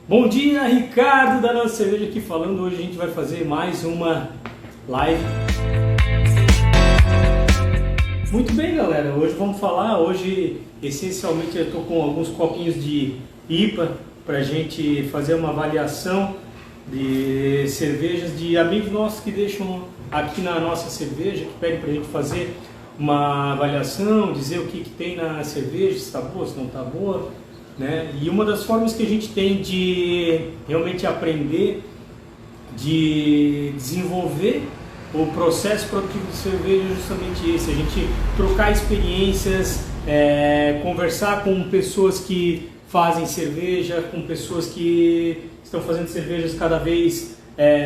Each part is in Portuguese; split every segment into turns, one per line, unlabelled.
Bom dia, Ricardo da Nossa Cerveja aqui falando. Hoje a gente vai fazer mais uma live. Muito bem, galera, hoje vamos falar, essencialmente eu estou com alguns copinhos de IPA para a gente fazer uma avaliação de cervejas de amigos nossos que deixam aqui na Nossa Cerveja, que pedem para a gente fazer uma avaliação, dizer o que tem na cerveja, se está boa, se não está boa, né? E uma das formas que a gente tem de realmente aprender, de desenvolver o processo produtivo de cerveja é justamente esse, a gente trocar experiências, conversar com pessoas que fazem cerveja, com pessoas que estão fazendo cervejas cada vez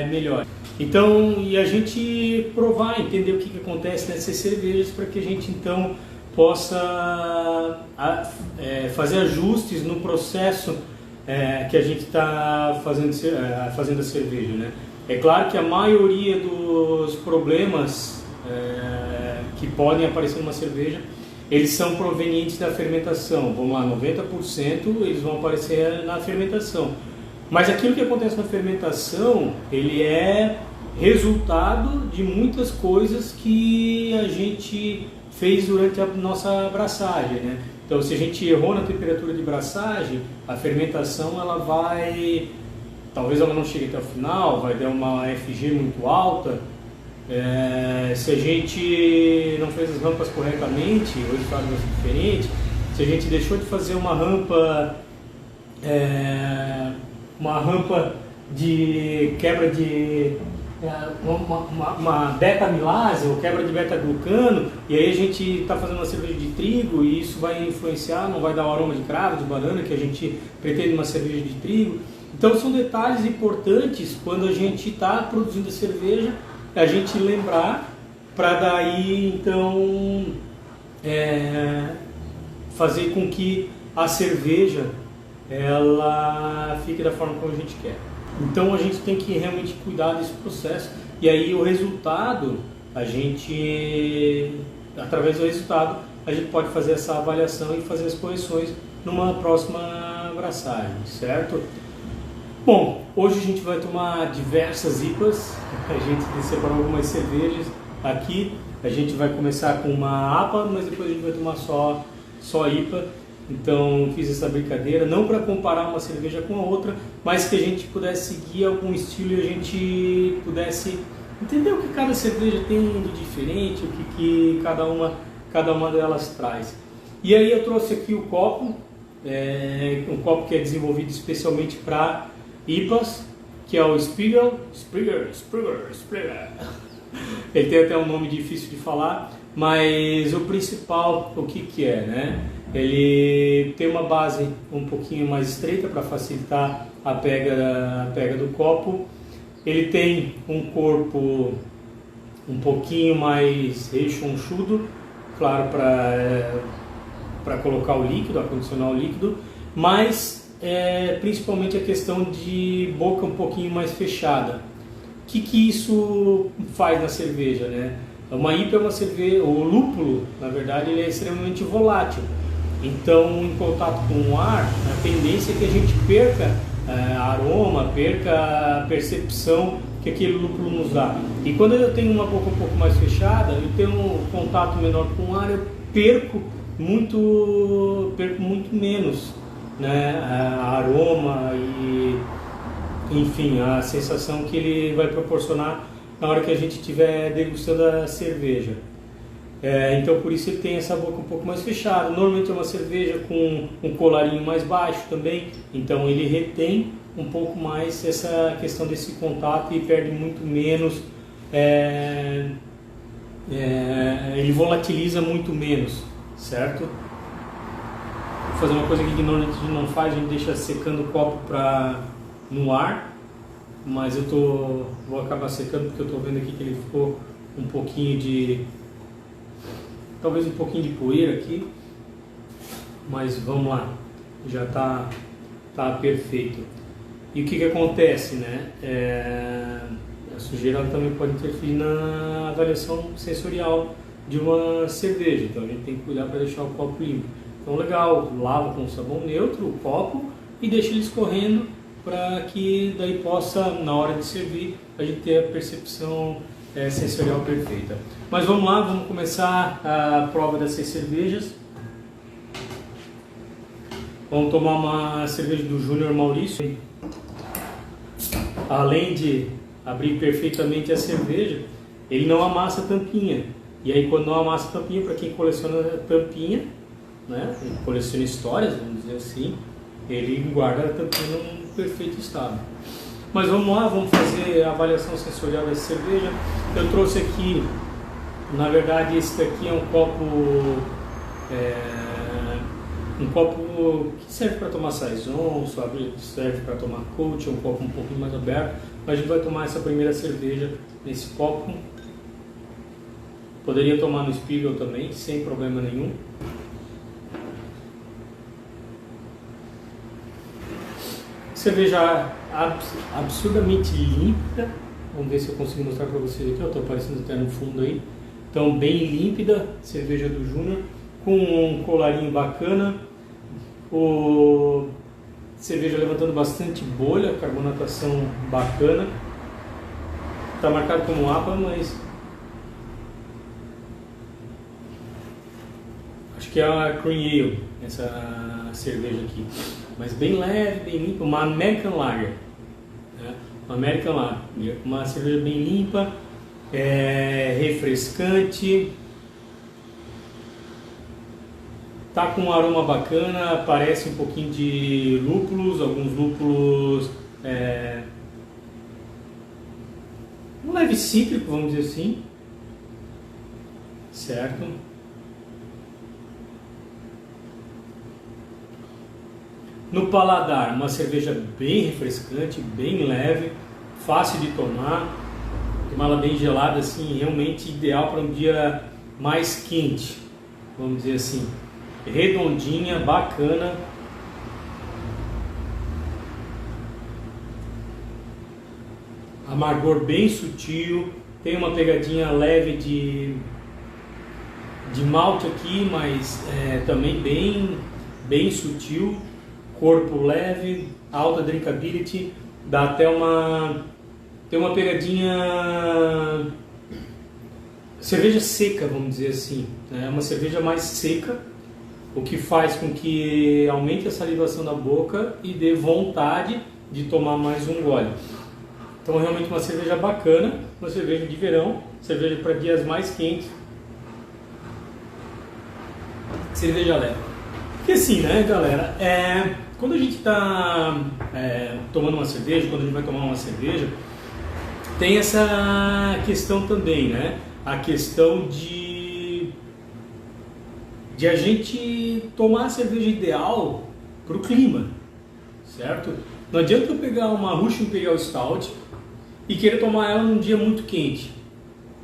melhor. Então, e a gente provar, entender o que acontece nessas cervejas para que a gente então possa fazer ajustes no processo que a gente está fazendo a cerveja, né? É claro que a maioria dos problemas que podem aparecer numa cerveja, eles são provenientes da fermentação. Vamos lá, 90% eles vão aparecer na fermentação. Mas aquilo que acontece na fermentação, ele é resultado de muitas coisas que a gente fez durante a nossa braçagem, né? Então, se a gente errou na temperatura de braçagem, a fermentação ela vai, talvez ela não chegue até o final, vai dar uma FG muito alta. Se a gente não fez as rampas corretamente, o resultado vai ser diferente. Se a gente deixou de fazer uma rampa de quebra de uma beta-amilase ou quebra de beta-glucano, e aí a gente está fazendo uma cerveja de trigo e isso vai influenciar, não vai dar o aroma de cravo, de banana que a gente pretende numa cerveja de trigo. Então são detalhes importantes quando a gente está produzindo a cerveja, a gente lembrar para daí então fazer com que a cerveja ela fique da forma como a gente quer. Então a gente tem que realmente cuidar desse processo e aí o resultado, através do resultado, a gente pode fazer essa avaliação e fazer as correções numa próxima braçagem, certo? Bom, hoje a gente vai tomar diversas IPAs, a gente separou algumas cervejas aqui, a gente vai começar com uma APA, mas depois a gente vai tomar só IPA. Então fiz essa brincadeira, não para comparar uma cerveja com a outra, mas que a gente pudesse seguir algum estilo e a gente pudesse entender o que cada cerveja tem de diferente, o que cada uma delas traz. E aí eu trouxe aqui o copo, um copo que é desenvolvido especialmente para IPAs, que é o Springer. Ele tem até um nome difícil de falar, mas o principal, o que é, né? Ele tem uma base um pouquinho mais estreita para facilitar a pega do copo. Ele tem um corpo um pouquinho mais rechonchudo, claro, para colocar o líquido, acondicionar o líquido, mas principalmente a questão de boca um pouquinho mais fechada. O que isso faz na cerveja, né? Uma IPA é uma cerveja, o lúpulo, na verdade, ele é extremamente volátil. Então, em contato com o ar, a tendência é que a gente perca aroma, perca a percepção que aquele lúpulo nos dá. E quando eu tenho uma boca um pouco mais fechada, eu tenho um contato menor com o ar, eu perco muito menos, né, aroma e, enfim, a sensação que ele vai proporcionar na hora que a gente estiver degustando a cerveja. Então por isso ele tem essa boca um pouco mais fechada. Normalmente é uma cerveja com um colarinho mais baixo também, então ele retém um pouco mais essa questão desse contato e perde muito menos, ele volatiliza muito menos, certo? Vou fazer uma coisa aqui que normalmente a gente não faz, a gente deixa secando o copo no ar, mas vou acabar secando porque eu estou vendo aqui que ele ficou um pouquinho talvez um pouquinho de poeira aqui, mas vamos lá, já tá perfeito. E o que acontece, né? A sujeira também pode interferir na avaliação sensorial de uma cerveja, então a gente tem que cuidar para deixar o copo limpo. Então legal, lava com sabão neutro o copo e deixa ele escorrendo para que daí possa, na hora de servir, a gente ter a percepção sensorial perfeita. Mas vamos lá, vamos começar a prova dessas cervejas. Vamos tomar uma cerveja do Júnior Maurício. Além de abrir perfeitamente a cerveja, ele não amassa a tampinha. E aí quando não amassa a tampinha, para quem coleciona tampinha, né, coleciona histórias, vamos dizer assim, ele guarda a tampinha num perfeito estado. Mas vamos lá, vamos fazer a avaliação sensorial dessa cerveja. Eu trouxe aqui, na verdade esse daqui é um copo que serve para tomar saison, serve para tomar coach, um copo um pouquinho mais aberto. Mas a gente vai tomar essa primeira cerveja nesse copo. Poderia tomar no Spiegel também, sem problema nenhum. Cerveja absurdamente límpida. Vamos ver se eu consigo mostrar para vocês aqui. Estou aparecendo até no fundo aí. Então, bem límpida, cerveja do Júnior, com um colarinho bacana. Cerveja levantando bastante bolha, carbonatação bacana. Está marcado como APA, mas acho que é a Cream Ale, essa cerveja aqui. Mas bem leve, bem limpa, uma American Lager. Né? Uma American Lager, uma cerveja bem limpa, refrescante. Tá com um aroma bacana, parece um pouquinho de lúpulos, alguns lúpulos, um leve cítrico, vamos dizer assim, certo? No paladar, uma cerveja bem refrescante, bem leve, fácil de tomar, ela bem gelada, assim, realmente ideal para um dia mais quente, vamos dizer assim. Redondinha, bacana. Amargor bem sutil. Tem uma pegadinha leve de malte aqui, mas também bem sutil. Corpo leve, alta drinkability. Dá até tem uma pegadinha cerveja seca, vamos dizer assim. É uma cerveja mais seca, o que faz com que aumente a salivação da boca e dê vontade de tomar mais um gole. Então realmente uma cerveja bacana, uma cerveja de verão, cerveja para dias mais quentes, cerveja leve. Porque assim, né, galera, quando a gente está tomando uma cerveja, quando a gente vai tomar uma cerveja, tem essa questão também, né? A questão de a gente tomar a cerveja ideal para o clima, certo? Não adianta eu pegar uma Russian Imperial Stout e querer tomar ela num dia muito quente.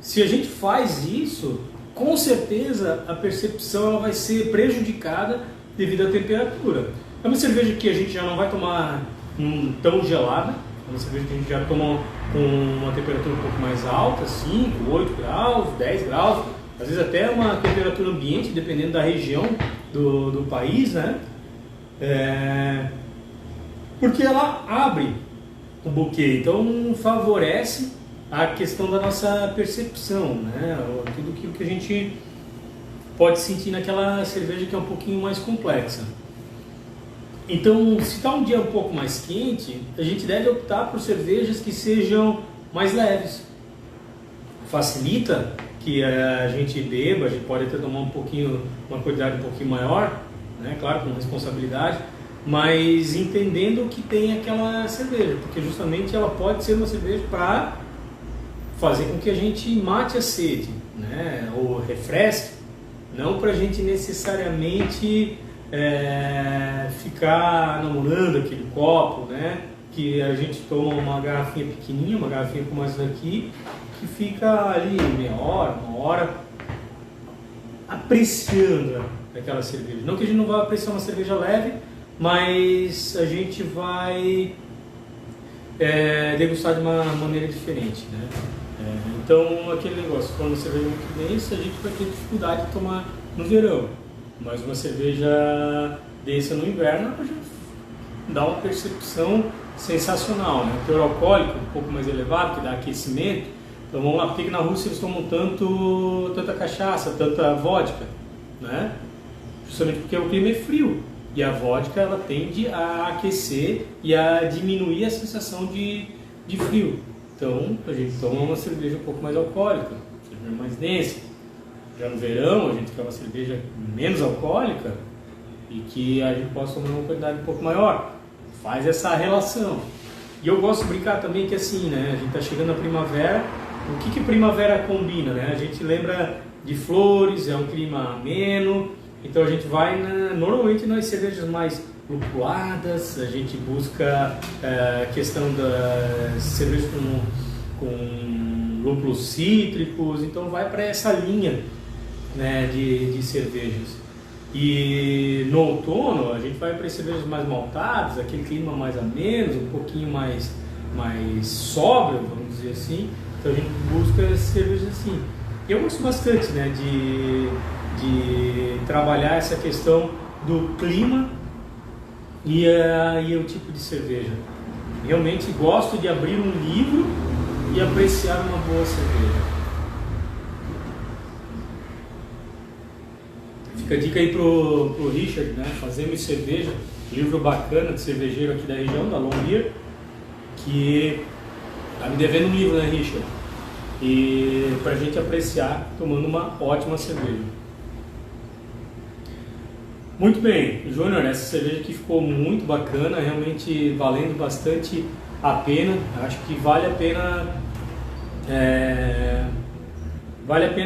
Se a gente faz isso, com certeza a percepção ela vai ser prejudicada devido à temperatura. É uma cerveja que a gente já não vai tomar tão gelada, é uma cerveja que a gente já toma com uma temperatura um pouco mais alta, 5, 8 graus, 10 graus, às vezes até uma temperatura ambiente, dependendo da região do país, né? Porque ela abre o buquê, então favorece a questão da nossa percepção, né? Tudo aquilo que a gente pode sentir naquela cerveja que é um pouquinho mais complexa. Então, se está um dia um pouco mais quente, a gente deve optar por cervejas que sejam mais leves. Facilita que a gente beba, a gente pode até tomar uma quantidade um pouquinho maior, né? Claro, com responsabilidade, mas entendendo que tem aquela cerveja, porque justamente ela pode ser uma cerveja para fazer com que a gente mate a sede, né? Ou refresque, não para a gente necessariamente ficar namorando aquele copo, né? Que a gente toma uma garrafinha pequenininha, uma garrafinha como essa daqui, que fica ali meia hora, uma hora, apreciando aquela cerveja. Não que a gente não vá apreciar uma cerveja leve, mas a gente vai degustar de uma maneira diferente, né? Então, aquele negócio, quando uma cerveja muito densa, a gente vai ter dificuldade de tomar no verão. Mas uma cerveja densa no inverno, a gente dá uma percepção sensacional, né? O teor alcoólico um pouco mais elevado, que dá aquecimento. Então vamos lá, por que na Rússia eles tomam tanta cachaça, tanta vodka, né? Justamente porque o clima é frio e a vodka ela tende a aquecer e a diminuir a sensação de frio. Então a gente toma uma cerveja um pouco mais alcoólica, cerveja mais densa. Já no verão a gente quer uma cerveja menos alcoólica e que a gente possa tomar uma quantidade um pouco maior. Faz essa relação. E eu gosto de brincar também que assim, né? A gente está chegando na primavera. O que primavera combina, né? A gente lembra de flores, é um clima ameno. Então a gente vai normalmente nas cervejas mais lupuladas. A gente busca a questão das cervejas com lúpulos cítricos. Então vai para essa linha, né, de cervejas. E no outono a gente vai para cervejas mais maltadas, aquele clima mais ameno, um pouquinho mais sóbrio, vamos dizer assim. Então a gente busca cervejas assim. Eu gosto bastante, né, de trabalhar essa questão do clima e o tipo de cerveja. Realmente gosto de abrir um livro e apreciar uma boa cerveja. Fica a dica aí pro Richard, né? Fazemos Cerveja, livro bacana de cervejeiro aqui da região, da Longyear, que tá me devendo um livro, né, Richard? E pra gente apreciar tomando uma ótima cerveja. Muito bem, Júnior, essa cerveja aqui ficou muito bacana, realmente valendo bastante a pena. Acho que vale a pena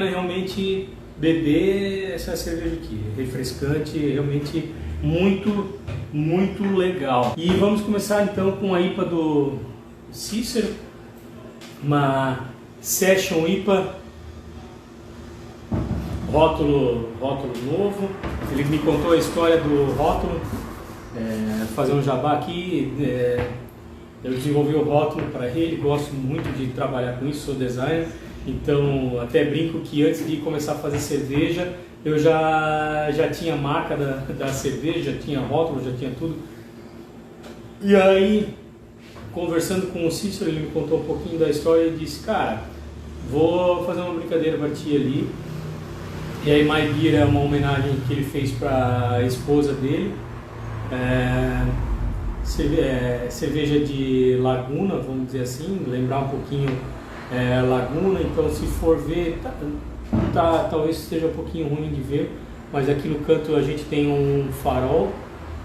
realmente beber essa cerveja aqui, refrescante, realmente muito legal. E vamos começar então com a IPA do Cícero, uma Session IPA, rótulo novo. Ele me contou a história do rótulo, fazer um jabá aqui. Eu desenvolvi o rótulo para ele, gosto muito de trabalhar com isso, sou designer. Então, até brinco que antes de começar a fazer cerveja, eu já tinha a marca da cerveja, já tinha rótulo, já tinha tudo. E aí, conversando com o Cícero, ele me contou um pouquinho da história e disse, cara, vou fazer uma brincadeira para ti ali. E aí, My Beer é uma homenagem que ele fez para a esposa dele. Cerveja de Laguna, vamos dizer assim, lembrar um pouquinho Laguna. Então, se for ver, talvez esteja um pouquinho ruim de ver, mas aqui no canto a gente tem um farol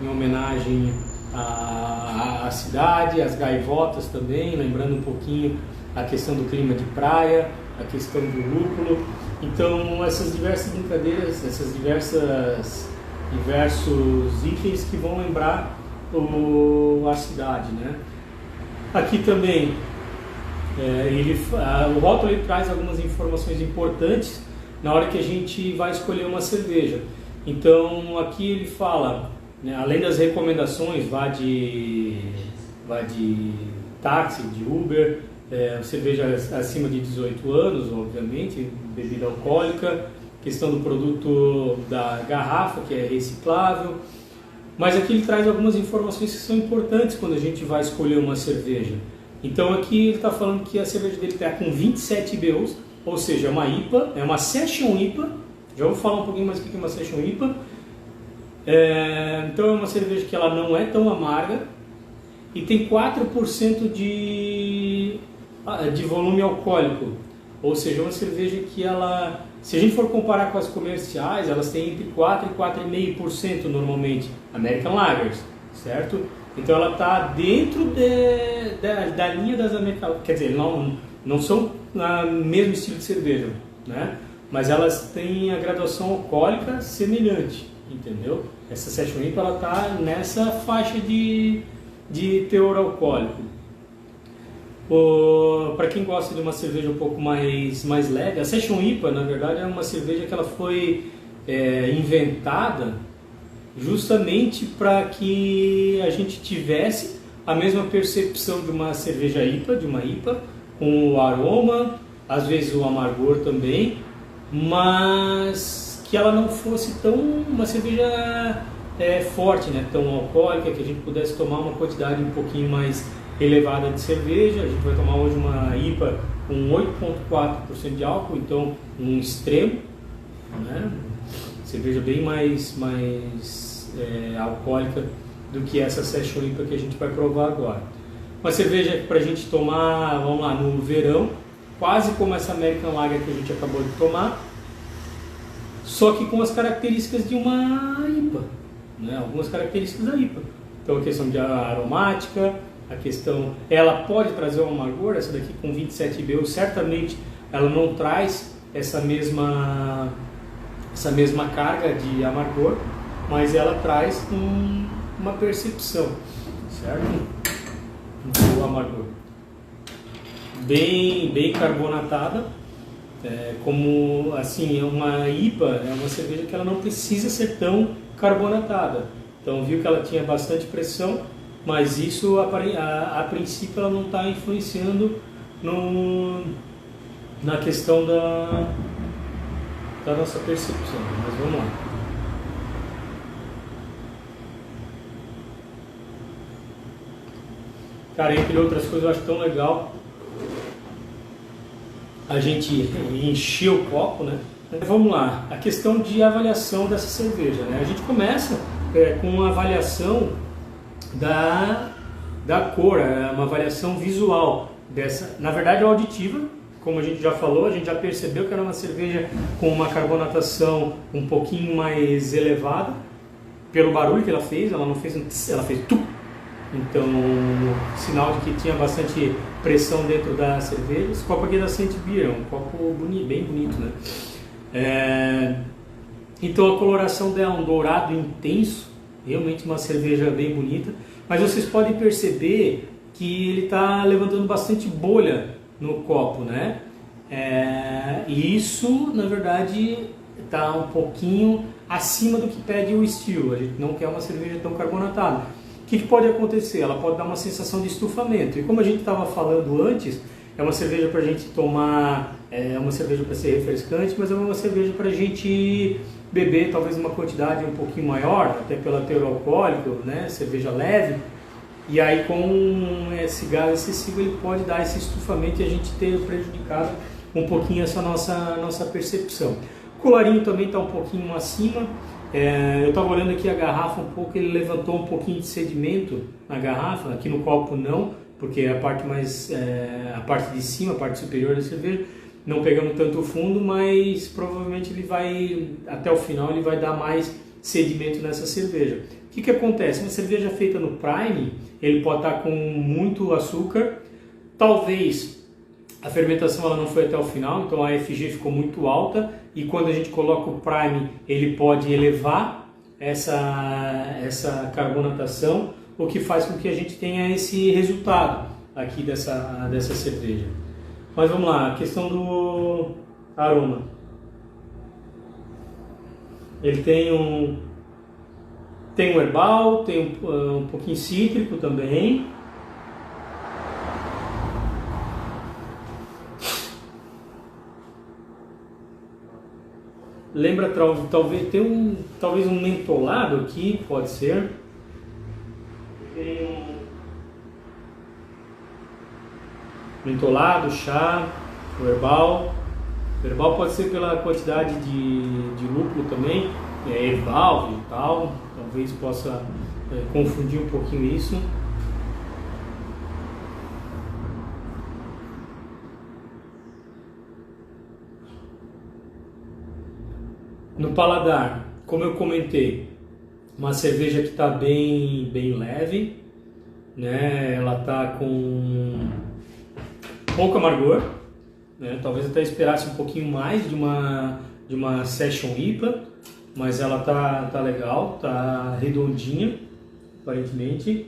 em homenagem à cidade, as gaivotas também, lembrando um pouquinho a questão do clima de praia, a questão do lúpulo. Então, essas diversas brincadeiras, diversos itens que vão lembrar a cidade, né? Aqui também o rótulo ele traz algumas informações importantes na hora que a gente vai escolher uma cerveja. Então aqui ele fala, né, além das recomendações, vá de táxi, de Uber, cerveja acima de 18 anos, obviamente, bebida alcoólica, questão do produto da garrafa, que é reciclável. Mas aqui ele traz algumas informações que são importantes quando a gente vai escolher uma cerveja. Então aqui ele está falando que a cerveja dele está com 27 IBUs, ou seja, é uma IPA, é uma Session IPA. Já vou falar um pouquinho mais o que é uma Session IPA. Então é uma cerveja que ela não é tão amarga e tem 4% de volume alcoólico. Ou seja, uma cerveja que ela, se a gente for comparar com as comerciais, elas têm entre 4% e 4,5% normalmente, American Lagers, certo? Então ela está dentro da linha das American Lagers, quer dizer, não são o mesmo estilo de cerveja, né? Mas elas têm a graduação alcoólica semelhante, entendeu? Essa Session IPA ela está nessa faixa de teor alcoólico. Para quem gosta de uma cerveja um pouco mais leve, a Session IPA na verdade é uma cerveja que ela foi inventada justamente para que a gente tivesse a mesma percepção de uma cerveja IPA, de uma IPA, com o aroma, às vezes o amargor também, mas que ela não fosse tão uma cerveja forte, né, tão alcoólica, que a gente pudesse tomar uma quantidade um pouquinho mais elevada de cerveja. A gente vai tomar hoje uma IPA com 8,4% de álcool, então um extremo, né? Cerveja bem mais alcoólica do que essa Session IPA que a gente vai provar agora. Uma cerveja para a gente tomar, vamos lá, no verão, quase como essa American Lager que a gente acabou de tomar, só que com as características de uma IPA, né? Algumas características da IPA. Então a questão de aromática, a questão, ela pode trazer um amargor. Essa daqui com 27 IBU, certamente ela não traz essa mesma carga de amargor, mas ela traz uma percepção, certo? Do amargor. Bem carbonatada, como assim, uma IPA é uma cerveja que ela não precisa ser tão carbonatada. Então viu que ela tinha bastante pressão, mas isso a princípio ela não está influenciando na questão da nossa percepção. Mas vamos lá. Cara, entre outras coisas, eu acho tão legal a gente encher o copo, né? Vamos lá, a questão de avaliação dessa cerveja, né? A gente começa com uma avaliação da cor, uma avaliação visual dessa, na verdade auditiva, como a gente já falou, a gente já percebeu que era uma cerveja com uma carbonatação um pouquinho mais elevada, pelo barulho que ela fez. Ela não fez um tss, ela fez tu. Então, sinal de que tinha bastante pressão dentro da cerveja. Esse copo aqui é da Saint Beer, é um copo bem bonito, né? Então a coloração dela é um dourado intenso, realmente uma cerveja bem bonita, mas vocês podem perceber que ele está levantando bastante bolha no copo, né? E isso, na verdade, está um pouquinho acima do que pede o estilo. A gente não quer uma cerveja tão carbonatada. O que pode acontecer? Ela pode dar uma sensação de estufamento. E como a gente estava falando antes, é uma cerveja para a gente tomar, é uma cerveja para ser refrescante, mas é uma cerveja para a gente beber talvez uma quantidade um pouquinho maior, até pelo teor alcoólico, né? Cerveja leve. E aí com esse gás excessivo ele pode dar esse estufamento e a gente ter prejudicado um pouquinho essa nossa percepção. O colarinho também está um pouquinho acima. Eu estava olhando aqui a garrafa um pouco, ele levantou um pouquinho de sedimento na garrafa, aqui no copo não, porque a parte a parte de cima, a parte superior da cerveja, não pegamos tanto o fundo, mas provavelmente ele vai, até o final, ele vai dar mais sedimento nessa cerveja. O que acontece? Uma cerveja feita no Prime, ele pode estar com muito açúcar, talvez a fermentação ela não foi até o final, então a FG ficou muito alta, e quando a gente coloca o Prime, ele pode elevar essa carbonatação, o que faz com que a gente tenha esse resultado aqui dessa cerveja. Mas vamos lá, a questão do aroma. Ele tem um herbal, tem um pouquinho cítrico também. Lembra, talvez um mentolado aqui, pode ser. Tem um mentolado, chá, o herbal. O herbal pode ser pela quantidade de lúpulo também, herbal e tal, talvez possa confundir um pouquinho isso. No paladar, como eu comentei, uma cerveja que está bem leve, né? Ela está com pouco amargor, né? Talvez até esperasse um pouquinho mais de uma Session IPA, mas ela tá legal, tá redondinha, aparentemente.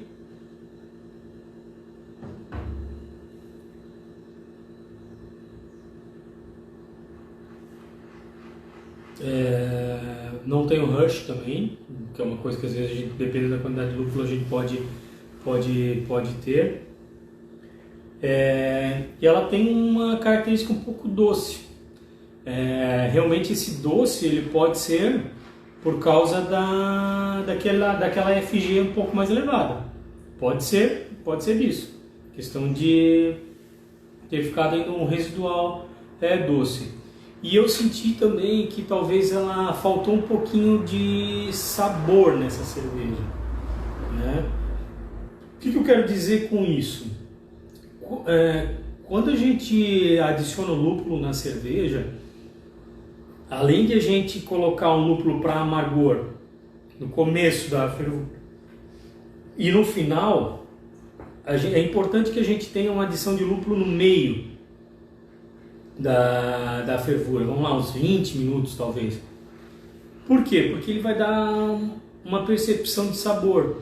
Não tem o rush também, que é uma coisa que às vezes a gente, dependendo da quantidade de lúpulo, a gente pode ter. E ela tem uma característica um pouco doce. Realmente esse doce ele pode ser por causa daquela FG um pouco mais elevada. Pode ser disso. Questão de ter ficado ainda um residual doce. E eu senti também que talvez ela faltou um pouquinho de sabor nessa cerveja, né? O que eu quero dizer com isso? Quando a gente adiciona o lúpulo na cerveja, além de a gente colocar um lúpulo para amargor no começo da fervura e no final, é importante que a gente tenha uma adição de lúpulo no meio da fervura, vamos lá, uns 20 minutos talvez. Por quê? Porque ele vai dar uma percepção de sabor.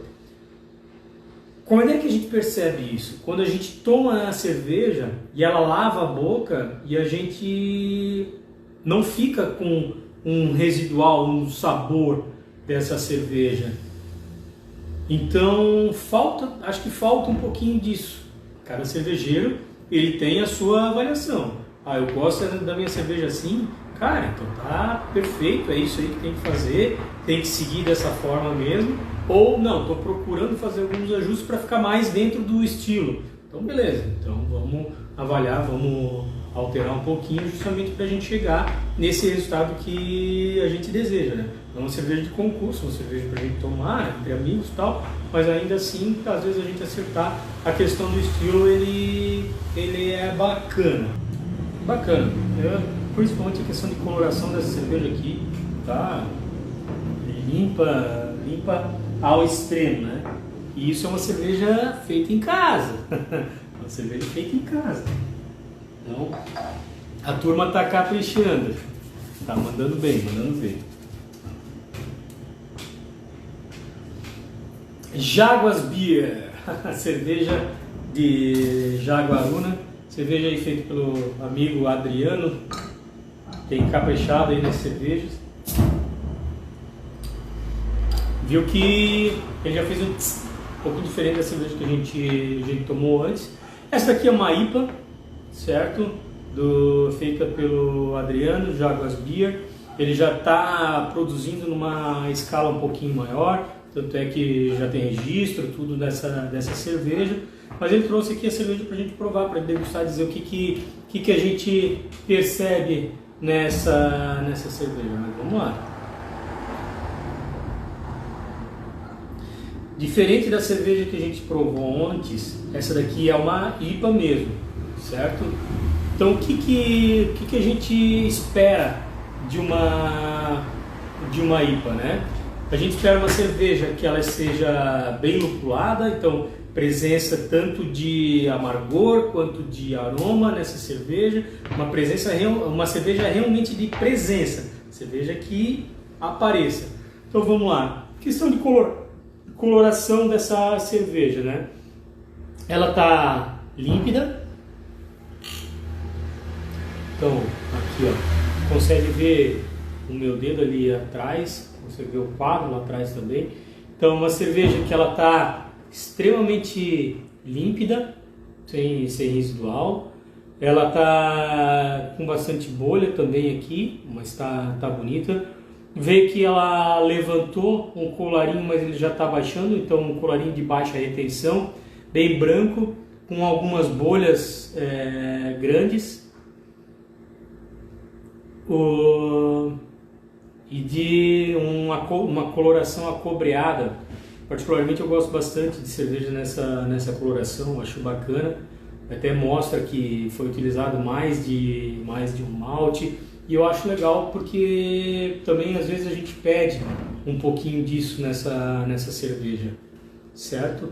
Como é que a gente percebe isso? Quando a gente toma a cerveja e ela lava a boca e a gente não fica com um residual, um sabor dessa cerveja. Então acho que falta um pouquinho disso. Cada cervejeiro ele tem a sua avaliação. Eu gosto da minha cerveja assim, cara, então tá perfeito, é isso aí que tem que fazer, tem que seguir dessa forma mesmo. Ou não, estou procurando fazer alguns ajustes para ficar mais dentro do estilo. Então beleza, então vamos avaliar, vamos alterar um pouquinho justamente para a gente chegar nesse resultado que a gente deseja, né? É uma cerveja de concurso, uma cerveja para a gente tomar entre amigos e tal, mas ainda assim, às vezes a gente acertar a questão do estilo, ele é bacana. Principalmente a questão de coloração dessa cerveja aqui, tá limpa ao extremo, né? E isso é uma cerveja feita em casa. Uma cerveja feita em casa. Então, a turma tá caprichando. Tá mandando bem. Jaguas Beer, cerveja de Jaguaruna. Cerveja aí feita pelo amigo Adriano. Tem caprichado aí nas cervejas. Viu que ele já fez um pouquinho diferente da cerveja que a gente tomou antes. Essa daqui é uma IPA, certo? Feita pelo Adriano, Jaguas Beer. Ele já está produzindo numa escala um pouquinho maior, tanto é que já tem registro, tudo dessa cerveja. Mas ele trouxe aqui a cerveja para a gente provar, para degustar, dizer o que a gente percebe nessa cerveja. Mas vamos lá. Diferente da cerveja que a gente provou antes, essa daqui é uma IPA mesmo, certo? Então o que a gente espera de uma IPA, né? A gente espera uma cerveja que ela seja bem lupulada, então presença tanto de amargor quanto de aroma nessa cerveja, uma cerveja realmente de presença, cerveja que apareça. Então vamos lá, questão de coloração dessa cerveja, né? Ela tá límpida. Então aqui, ó, consegue ver o meu dedo ali atrás, você vê o quadro lá atrás também. Então uma cerveja que ela tá extremamente límpida, sem residual. Ela tá com bastante bolha também aqui, mas tá bonita. Vê que ela levantou um colarinho, mas ele já está baixando, então um colarinho de baixa retenção, bem branco, com algumas bolhas grandes. E de uma coloração acobreada. Particularmente eu gosto bastante de cerveja nessa coloração, acho bacana. Até mostra que foi utilizado mais de um malte. E eu acho legal porque também às vezes a gente pede um pouquinho disso nessa cerveja, certo?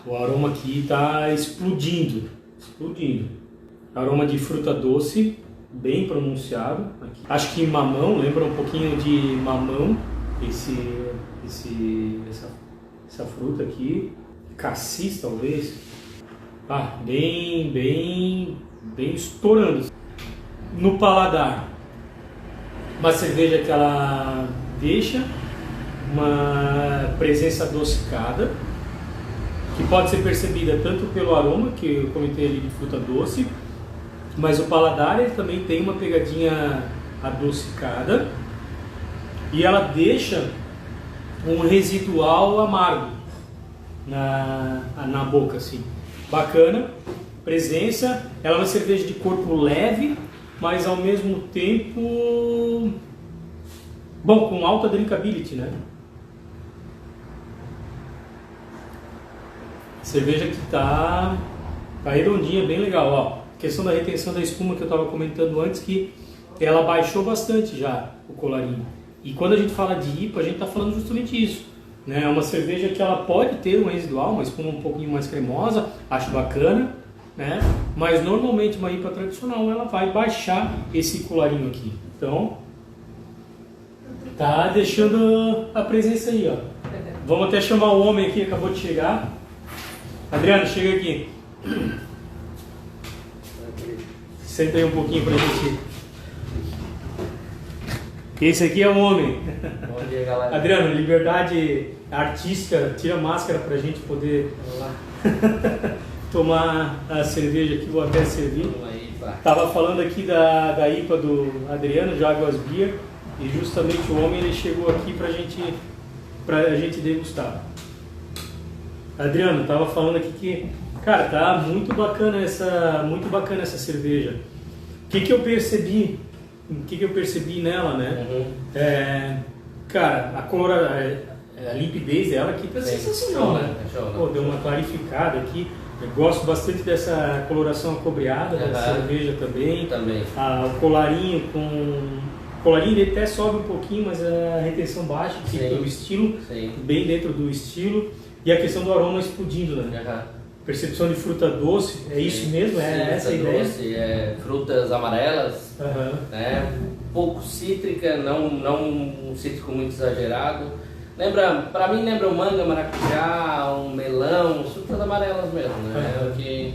O aroma aqui está explodindo. Aroma de fruta doce, bem pronunciado. Aqui. Acho que mamão, lembra um pouquinho de mamão, essa fruta aqui. Cassis, talvez. Bem estourando. No paladar, uma cerveja que ela deixa uma presença adocicada, que pode ser percebida tanto pelo aroma, que eu comentei ali de fruta doce, mas o paladar ele também tem uma pegadinha adocicada e ela deixa um residual amargo na boca, assim. Bacana, presença, ela é uma cerveja de corpo leve, mas ao mesmo tempo, bom, com alta drinkability, né? Cerveja que tá redondinha, bem legal, ó. Questão da retenção da espuma que eu estava comentando antes, que ela baixou bastante já o colarinho. E quando a gente fala de IPA, a gente está falando justamente isso, né? É uma cerveja que ela pode ter um residual, uma espuma um pouquinho mais cremosa, acho bacana, né? Mas normalmente uma IPA tradicional ela vai baixar esse colarinho aqui. Então, tá deixando a presença aí, ó. Vamos até chamar o homem aqui, acabou de chegar. Adriano, chega aqui. Senta aí um pouquinho pra gente. Esse aqui é o homem.
Bom dia, galera.
Adriano, liberdade artística, tira a máscara pra gente poder tomar a cerveja aqui, vou até servir. Tava falando aqui da IPA do Adriano, Jaguas Beer, e justamente o homem ele chegou aqui pra gente degustar. Adriano, tava falando aqui que, cara, tá muito bacana essa cerveja. O que eu percebi nela, né? Cara, a limpidez dela aqui tá sensacional, né? Pô, deu uma clarificada aqui. Eu gosto bastante dessa coloração acobreada da cerveja também. O colarinho o colarinho ele até sobe um pouquinho, mas a retenção baixa, aqui pelo estilo, bem dentro do estilo. E a questão do aroma explodindo, né? Percepção de fruta doce, é isso mesmo? É essa a ideia?
Doce, frutas amarelas, né? Pouco cítrica, não um cítrico muito exagerado. Pra mim lembra um manga, maracujá, um melão, frutas amarelas mesmo, né? É o que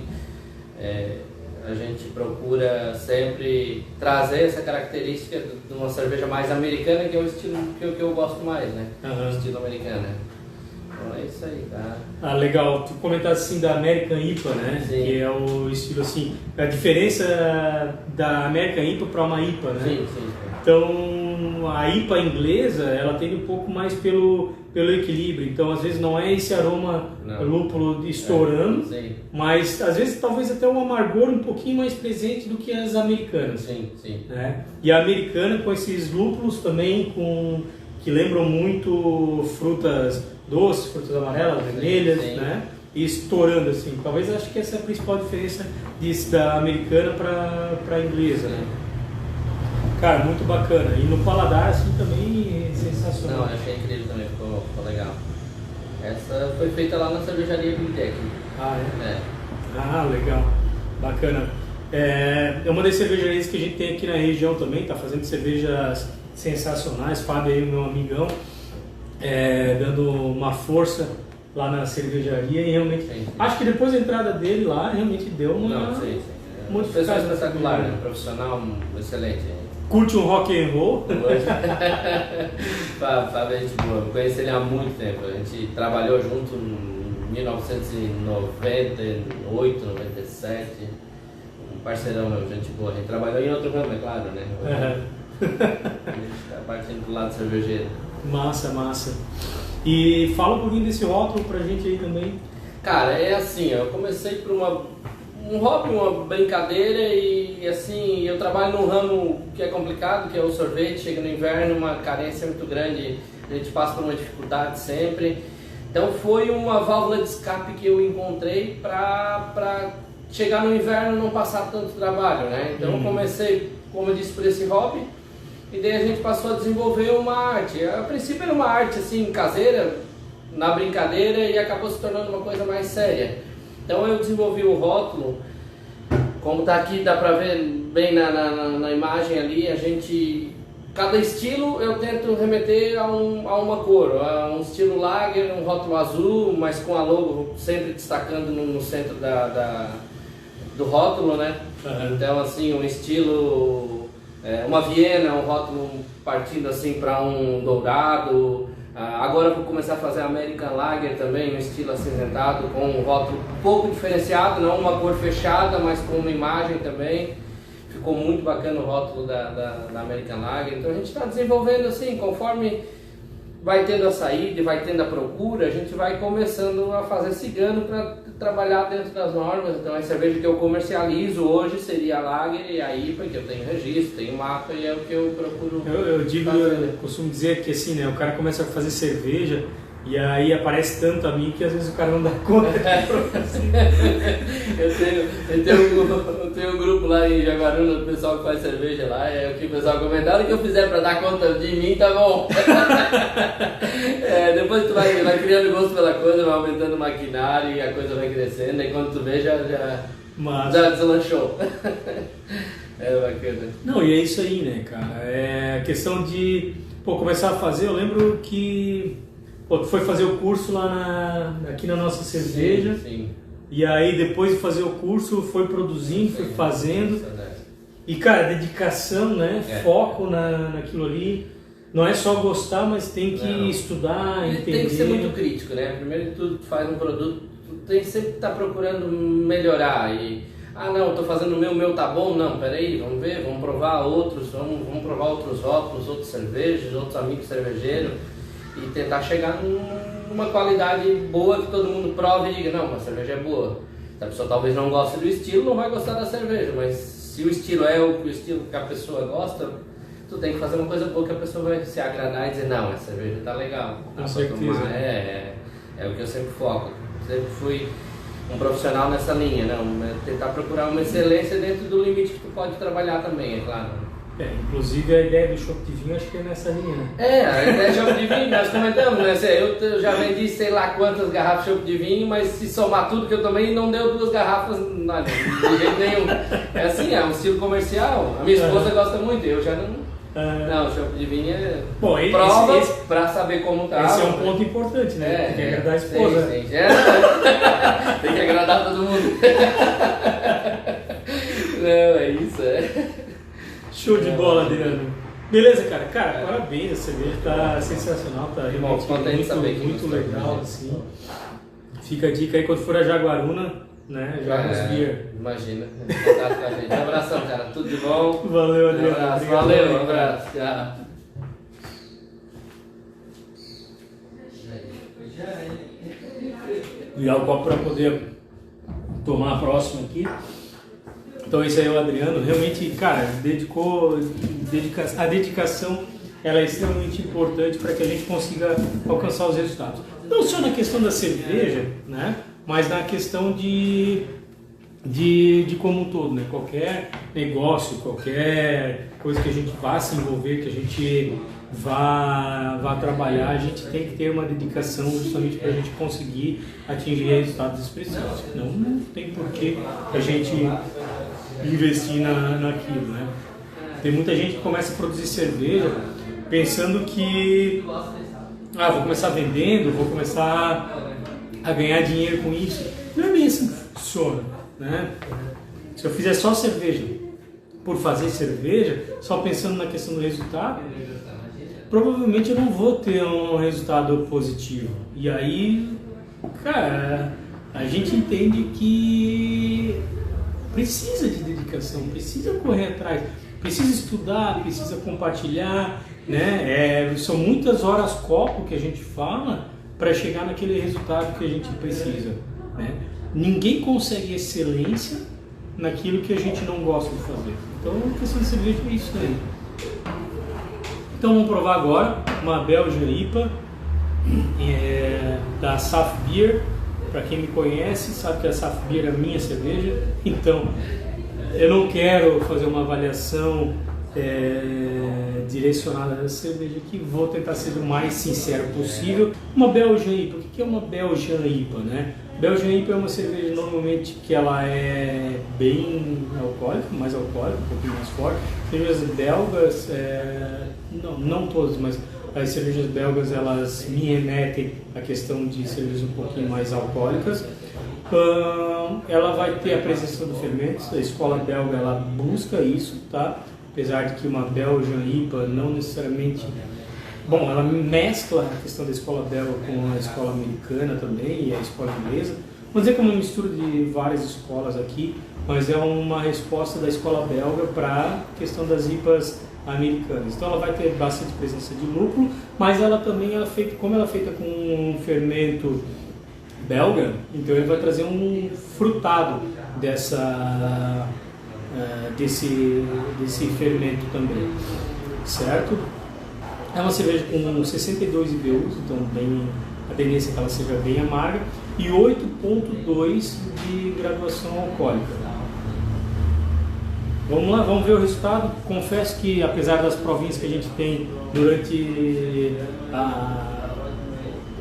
a gente procura sempre trazer essa característica de uma cerveja mais americana, que é o estilo que eu gosto mais, né? O estilo americano, né? Então é isso aí, tá?
Legal. Tu comentaste assim da American IPA, né?
Sim.
Que é o estilo assim, a diferença da American IPA para uma IPA, né?
Sim.
Então a IPA inglesa, ela tende um pouco mais pelo equilíbrio. Então às vezes não é esse aroma lúpulo estourando, mas às vezes talvez até um amargor um pouquinho mais presente do que as americanas.
Sim.
Né? E a americana com esses lúpulos também que lembram muito frutas doces, frutas amarelas, vermelhas, né? E estourando assim. Talvez acho que essa é a principal diferença da americana para a inglesa, né? Cara, muito bacana. E no paladar assim também é sensacional.
Não, achei incrível também, ficou legal. Essa foi feita lá na cervejaria Bintec.
Legal. Bacana. É uma das cervejarias que a gente tem aqui na região também, tá fazendo cervejas sensacionais. Fábio aí, o meu amigão. Dando uma força lá na cervejaria e realmente acho que depois da entrada dele lá realmente deu uma
pessoa espetacular, né? Profissional excelente.
Curte um rock and roll?
Fábio é gente boa, eu conheci ele há muito tempo, a gente trabalhou junto em 1998, 97, um parceirão meu, gente boa, a gente trabalhou em outro ramo, é claro, né? A gente tá partindo do lado cervejeiro.
Massa. E fala um pouquinho desse rótulo pra gente aí também.
Cara, é assim, eu comecei por um hobby, uma brincadeira e assim, eu trabalho num ramo que é complicado, que é o sorvete, chega no inverno, uma carência muito grande, a gente passa por uma dificuldade sempre. Então foi uma válvula de escape que eu encontrei para chegar no inverno e não passar tanto trabalho, né? Então eu comecei, como eu disse, por esse hobby. E daí a gente passou a desenvolver uma arte. A princípio era uma arte assim caseira, na brincadeira, e acabou se tornando uma coisa mais séria. Então eu desenvolvi o rótulo, como está aqui, dá para ver bem na imagem ali, cada estilo eu tento remeter a uma cor, a um estilo lager, um rótulo azul, mas com a logo sempre destacando no centro do rótulo, né? Então assim, um estilo... uma Viena, um rótulo partindo assim para um dourado, Agora eu vou começar a fazer American Lager também, no estilo acinzentado, com um rótulo um pouco diferenciado, não uma cor fechada, mas com uma imagem também. Ficou muito bacana o rótulo da American Lager. Então a gente está desenvolvendo assim, conforme vai tendo a saída e vai tendo a procura, a gente vai começando a fazer cigano para trabalhar dentro das normas. Então a cerveja que eu comercializo hoje seria a Lager e a IPA, que eu tenho registro, tenho mapa e é o que eu procuro.
Eu costumo dizer que assim, né, o cara começa a fazer cerveja e aí aparece tanto a mim que às vezes o cara não dá conta.
eu tenho um grupo lá em Jaguaruna do pessoal que faz cerveja lá, é o que o pessoal comentaram, o que eu fizer para dar conta de mim tá bom. Depois tu vai criando gosto pela coisa, vai aumentando o maquinário e a coisa vai crescendo, e quando tu vê já deslanchou. É bacana.
Não, e é isso aí, né, cara? É a questão de começar a fazer. Eu lembro que tu foi fazer o curso lá aqui na nossa cerveja.
Sim.
E aí depois de fazer o curso foi produzindo, foi fazendo. E cara, dedicação, né? Foco naquilo ali. Não é só gostar, mas tem que estudar, entender.
Tem que ser muito crítico, né? Primeiro de tudo, tu faz um produto, tu tem que sempre estar procurando melhorar. Não, estou fazendo o meu tá bom? Não, peraí, vamos ver, vamos provar outros, vamos provar outros rótulos, outros cervejas, outros amigos cervejeiros e tentar chegar numa qualidade boa que todo mundo prove e diga, não, a cerveja é boa. Se a pessoa talvez não goste do estilo, não vai gostar da cerveja, mas se o estilo é o estilo que a pessoa gosta, tu tem que fazer uma coisa boa que a pessoa vai se agradar e dizer, não, essa cerveja tá legal.
Com certeza.
É o que eu sempre foco. Sempre fui um profissional nessa linha, tentar procurar uma excelência dentro do limite que tu pode trabalhar também, é claro.
Inclusive a ideia do chopp de vinho acho que é nessa linha, né?
A ideia de chopp de vinho, nós comentamos, né? Eu já vendi sei lá quantas garrafas de chopp de vinho, mas se somar tudo que eu tomei, não deu 2 garrafas de jeito nenhum. É assim, é um estilo comercial. A minha esposa gosta muito, eu já não. Não, o chopp de vinho é prova pra saber como tá.
Esse é um ponto importante, né? Tem que agradar a esposa.
Sim. Tem que agradar todo mundo. Não, é isso,
Show de bola, Adriano. Beleza, cara. Parabéns, a cerveja tá sensacional, tá realmente muito legal, assim. Fica a dica aí quando for a Jaguaruna, né? Jaguarus Beer.
Imagina. Um abração, cara. Tudo de bom.
Valeu, Adriano.
Um abraço. Tchau.
Virar o copo para poder tomar a próxima aqui. Então esse aí é o Adriano, realmente, cara, a dedicação ela é extremamente importante para que a gente consiga alcançar os resultados. Não só na questão da cerveja, né, mas na questão de como um todo, né, qualquer negócio, qualquer coisa que a gente vá se envolver, que a gente vá trabalhar, a gente tem que ter uma dedicação justamente para a gente conseguir atingir resultados expressivos. Senão não tem porquê a gente investir naquilo, né? Tem muita gente que começa a produzir cerveja pensando que vou começar vendendo, vou começar a ganhar dinheiro com isso. Não é bem assim que funciona, né? Se eu fizer só cerveja por fazer cerveja, só pensando na questão do resultado, provavelmente eu não vou ter um resultado positivo. E aí, cara, a gente entende que precisa de dedicação, precisa correr atrás, precisa estudar, precisa compartilhar, né? São muitas horas copo que a gente fala para chegar naquele resultado que a gente precisa, né? Ninguém consegue excelência naquilo que a gente não gosta de fazer. Então, a questão de cerveja é isso aí. Então, vamos provar agora uma Belgian IPA da Saf Beer. Para quem me conhece, sabe que a Saf Beer é a minha cerveja. Então, eu não quero fazer uma avaliação direcionada nessa cerveja aqui. Vou tentar ser o mais sincero possível. Uma Belgian IPA. O que é uma Belgian IPA, né? Belgian IPA é uma cerveja normalmente que ela é bem alcoólica, mais alcoólica, um pouquinho mais forte. Cervejas belgas, não todas, mas as cervejas belgas elas me remetem à questão de cervejas um pouquinho mais alcoólicas. Ela vai ter a presença do fermento, a escola belga ela busca isso, tá? Apesar de que uma Belgian IPA não necessariamente Bom, ela mescla a questão da escola belga com a escola americana também e a escola inglesa. Vamos dizer que é uma mistura de várias escolas aqui, mas é uma resposta da escola belga para a questão das IPAs americanas. Então ela vai ter bastante presença de lúpulo, mas ela também é feita, como ela é feita com um fermento belga, então ele vai trazer um frutado desse fermento também, certo? É uma cerveja com 62 IBUs, então a tendência é que ela seja bem amarga, e 8,2 de graduação alcoólica. Vamos lá, vamos ver o resultado. Confesso que, apesar das provinhas que a gente tem durante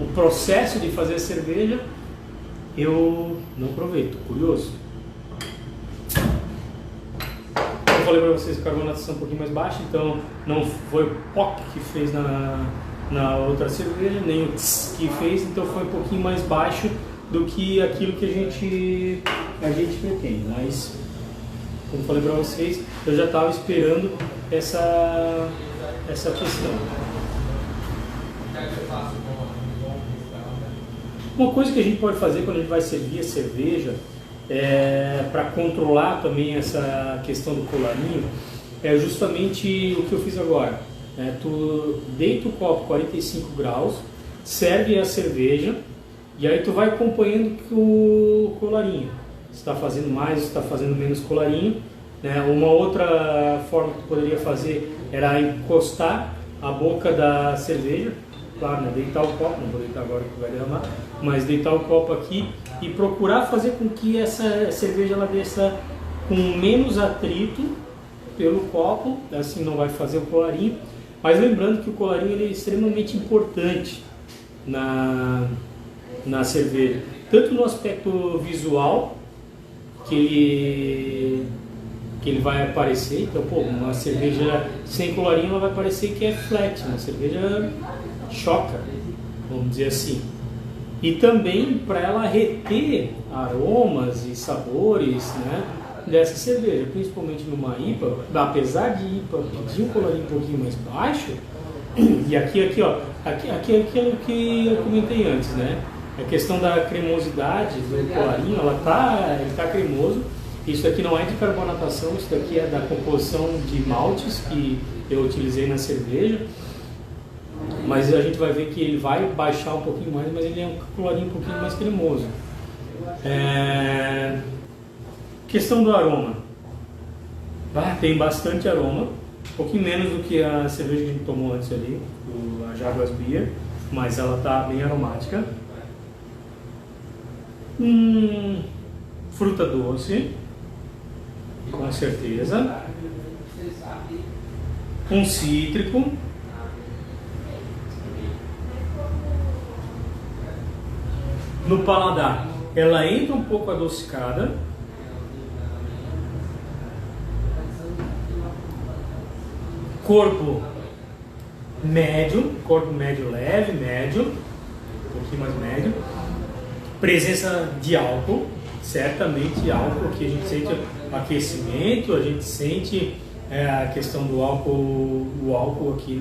o processo de fazer a cerveja, eu não provei, estou curioso. Eu falei para vocês que a carbonatação é um pouquinho mais baixa, então não foi o POC que fez na outra cerveja, nem o TS que fez, então foi um pouquinho mais baixo do que aquilo que a gente pretende. Mas, como falei para vocês, eu já estava esperando essa questão. Uma coisa que a gente pode fazer quando a gente vai servir a cerveja, para controlar também essa questão do colarinho, é justamente o que eu fiz agora. Tu deita o copo 45 graus, serve a cerveja e aí tu vai acompanhando o colarinho. Se está fazendo mais, se está fazendo menos colarinho. Uma outra forma que tu poderia fazer era encostar a boca da cerveja, claro, deitar o copo, não vou deitar agora que vai derramar, mas deitar o copo aqui e procurar fazer com que essa cerveja ela desça com menos atrito pelo copo, assim não vai fazer o colarinho. Mas lembrando que o colarinho ele é extremamente importante na cerveja, tanto no aspecto visual, que ele vai aparecer. Então, uma cerveja sem colarinho ela vai parecer que é flat, uma cerveja choca, vamos dizer assim. E também para ela reter aromas e sabores, dessa cerveja, principalmente numa IPA, apesar de IPA pedir um colarinho um pouquinho mais baixo, e aqui é aquilo que eu comentei antes, a questão da cremosidade do colarinho, ele está cremoso. Isso aqui não é de carbonatação, isso daqui é da composição de maltes que eu utilizei na cerveja, mas a gente vai ver que ele vai baixar um pouquinho mais, mas ele é um colarinho um pouquinho mais cremoso. Questão do aroma, tem bastante aroma, um pouquinho menos do que a cerveja que a gente tomou antes ali, a Jaguars Beer, mas ela está bem aromática. Fruta doce, com certeza. Um cítrico. No paladar, ela entra um pouco adocicada. Corpo médio leve, médio, um pouquinho mais médio. Presença de álcool, certamente álcool, que a gente sente aquecimento, a gente sente a questão do álcool aqui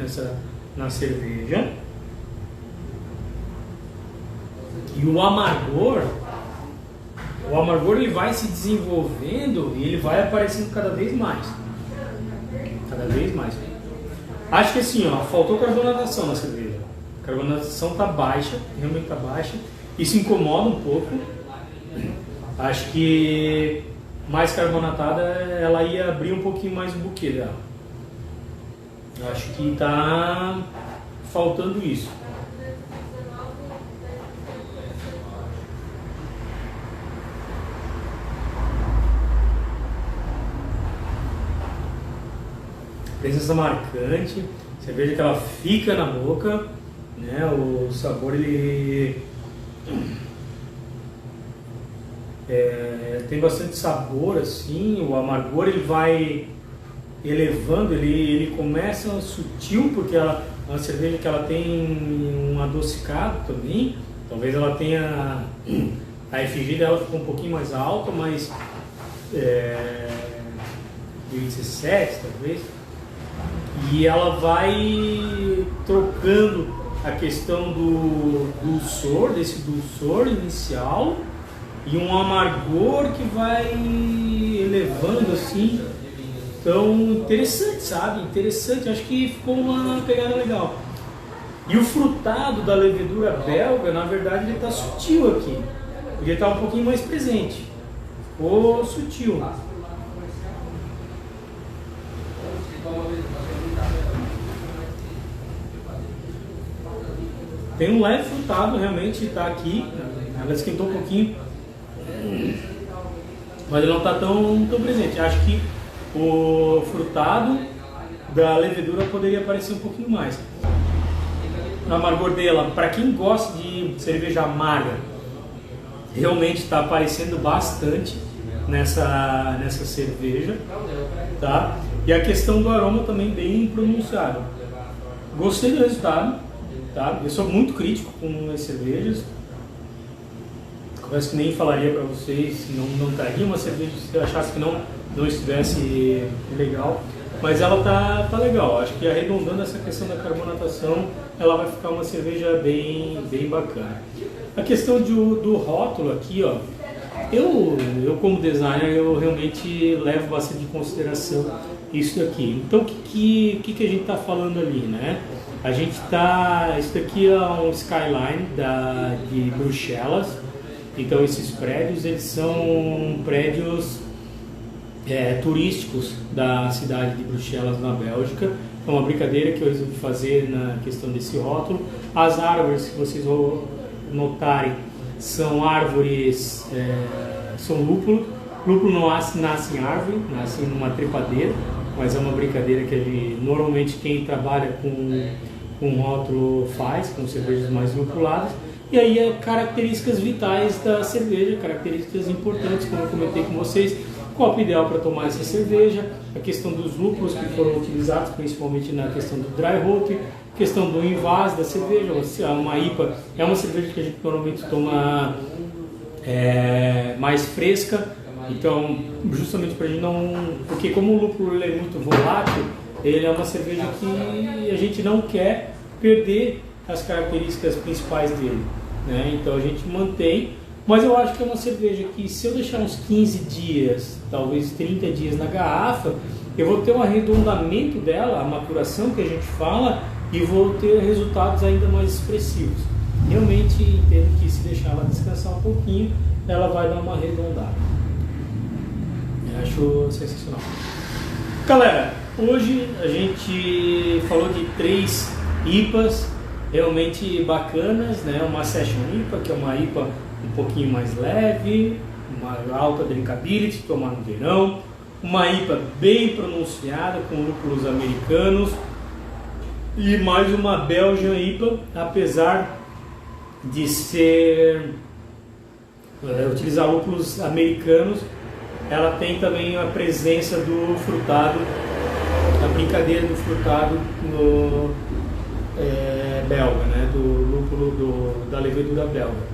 na cerveja. E o amargor ele vai se desenvolvendo e ele vai aparecendo cada vez mais. Cada vez mais. Acho que assim, faltou carbonatação na cerveja. A carbonatação está baixa, realmente está baixa. Isso incomoda um pouco. Acho que mais carbonatada ela ia abrir um pouquinho mais o buquê dela. Acho que está faltando isso. Presença marcante, cerveja que ela fica na boca, o sabor ele tem bastante sabor assim, o amargor ele vai elevando, ele começa sutil porque é uma cerveja que ela tem um adocicado também, talvez ela tenha, a FG dela ficou um pouquinho mais alta, mas 17 talvez. E ela vai trocando a questão do dulçor, desse dulçor inicial, e um amargor que vai elevando assim. Então, interessante, sabe? Interessante, acho que ficou uma pegada legal. E o frutado da levedura belga, na verdade, ele está sutil aqui. Ele está um pouquinho mais presente. Ficou sutil. Tem um leve frutado, realmente está aqui. Ela esquentou um pouquinho, mas ele não está tão presente. Acho que o frutado da levedura poderia aparecer um pouquinho mais. O amargor dela, para quem gosta de cerveja amarga, realmente está aparecendo bastante nessa cerveja, tá? E a questão do aroma também bem pronunciado. Gostei do resultado, tá? Eu sou muito crítico com as cervejas. Confesso que nem falaria para vocês se não estaria uma cerveja se eu achasse que não estivesse legal. Mas ela tá legal. Acho que arredondando essa questão da carbonatação, ela vai ficar uma cerveja bem bacana. A questão do rótulo aqui, ó, eu como designer, eu realmente levo bastante em consideração isso daqui. Então, o que a gente está falando ali, né? Isso daqui é um skyline de Bruxelas. Então, esses prédios, eles são prédios turísticos da cidade de Bruxelas, na Bélgica. É uma brincadeira que eu resolvi fazer na questão desse rótulo. As árvores, que vocês vão notarem, são árvores, são lúpulo. Lúpulo não nasce em árvore, nasce numa trepadeira, mas é uma brincadeira que normalmente quem trabalha com rótulo faz, com cervejas mais lupuladas. E aí características vitais da cerveja, características importantes, como eu comentei com vocês. Copo ideal para tomar essa cerveja, a questão dos lúpulos que foram utilizados, principalmente na questão do dry hop, questão do envase da cerveja. Uma IPA é uma cerveja que a gente normalmente toma mais fresca, então justamente para a gente não... Porque como o lúpulo ele é muito volátil, ele é uma cerveja que a gente não quer perder as características principais dele, né? Então a gente mantém. Mas eu acho que é uma cerveja que, se eu deixar uns 15 dias, talvez 30 dias na garrafa, eu vou ter um arredondamento dela, a maturação que a gente fala, e vou ter resultados ainda mais expressivos. Realmente entendo que, se deixar ela descansar um pouquinho, ela vai dar uma arredondada. Eu acho sensacional. Galera, hoje a gente falou de 3 IPAs realmente bacanas, né? Uma Session IPA, que é uma IPA um pouquinho mais leve, uma alta drinkability, tomar no verão, uma IPA bem pronunciada com lúpulos americanos e mais uma Belgian IPA, apesar de utilizar lúpulos americanos, ela tem também a presença do frutado, a brincadeira do frutado belga, né? Do lúpulo da levedura belga.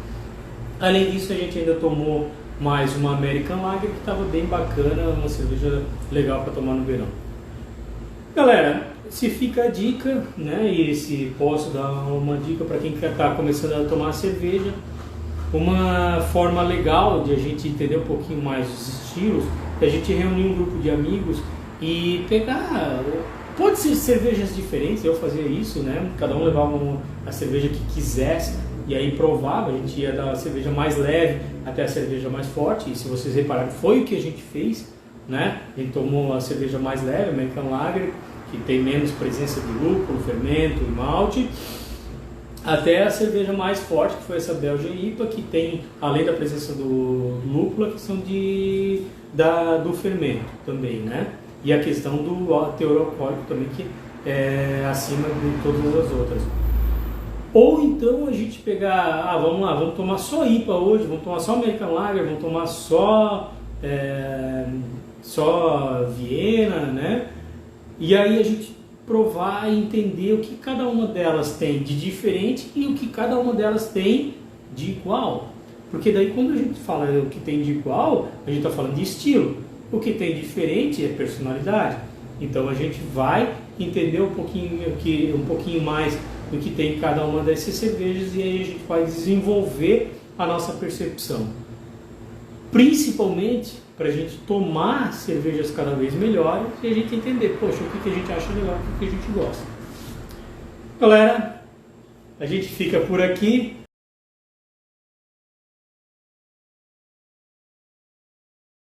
Além disso, a gente ainda tomou mais uma American Lager, que estava bem bacana, uma cerveja legal para tomar no verão. Galera, se fica a dica, né, e se posso dar uma dica para quem está começando a tomar cerveja, uma forma legal de a gente entender um pouquinho mais os estilos, é a gente reunir um grupo de amigos e pegar... Pode ser cervejas diferentes, eu fazia isso, né? Cada um levava a cerveja que quisesse e aí provava. A gente ia da cerveja mais leve até a cerveja mais forte. E se vocês repararem, foi o que a gente fez, né? A gente tomou a cerveja mais leve, American Lager, que tem menos presença de lúpulo, fermento e malte, até a cerveja mais forte, que foi essa Belgian IPA, que tem, além da presença do lúpulo, a questão do fermento também, né? E a questão do teor alcoólico também, que é acima de todas as outras. Ou então a gente pegar, vamos lá, vamos tomar só IPA hoje, vamos tomar só American Lager, vamos tomar só Viena, né? E aí a gente provar e entender o que cada uma delas tem de diferente e o que cada uma delas tem de igual. Porque daí quando a gente fala o que tem de igual, a gente está falando de estilo. O que tem diferente é personalidade. Então a gente vai entender um pouquinho mais do que tem em cada uma dessas cervejas, e aí a gente vai desenvolver a nossa percepção. Principalmente para a gente tomar cervejas cada vez melhores e a gente entender, poxa, o que a gente acha legal, o que a gente gosta. Galera, a gente fica por aqui.